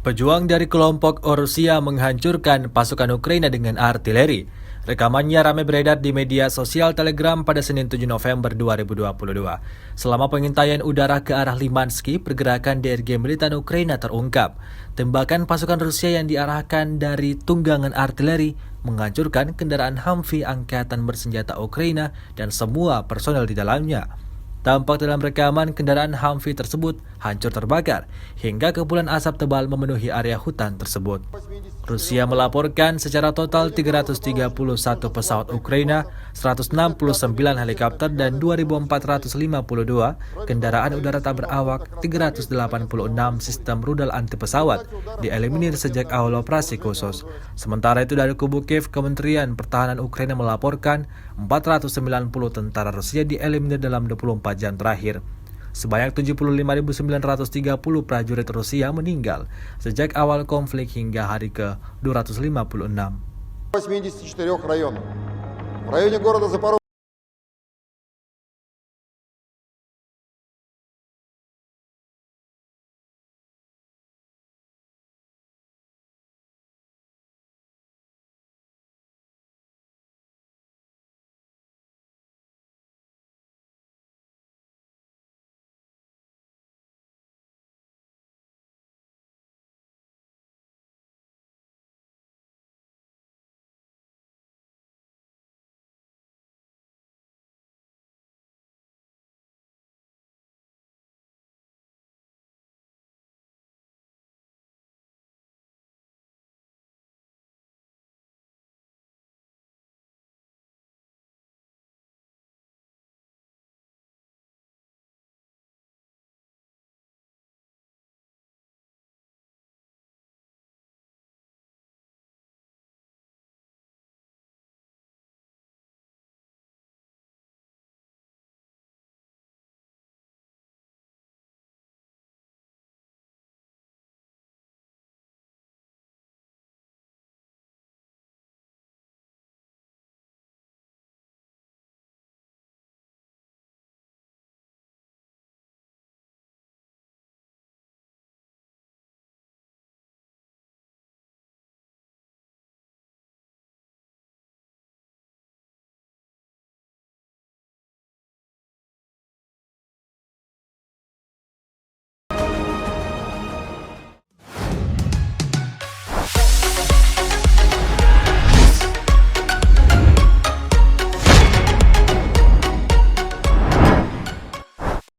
Pejuang dari kelompok Rusia menghancurkan pasukan Ukraina dengan artileri. Rekamannya ramai beredar di media sosial Telegram pada Senin 7 November 2022. Selama pengintaian udara ke arah Limansky, pergerakan DRG militan Ukraina terungkap. Tembakan pasukan Rusia yang diarahkan dari tunggangan artileri menghancurkan kendaraan Humvee angkatan bersenjata Ukraina dan semua personel di dalamnya. Tampak dalam rekaman kendaraan Humvee tersebut hancur terbakar hingga kepulan asap tebal memenuhi area hutan tersebut. Rusia melaporkan secara total 331 pesawat Ukraina, 169 helikopter dan 2.452 kendaraan udara tak berawak, 386 sistem rudal anti pesawat dieliminir sejak awal operasi khusus. Sementara itu dari kubu Kiev, Kementerian Pertahanan Ukraina melaporkan 490 tentara Rusia dieliminir dalam 24 jam terakhir. Sebanyak 75.930 prajurit Rusia meninggal sejak awal konflik hingga hari ke-256.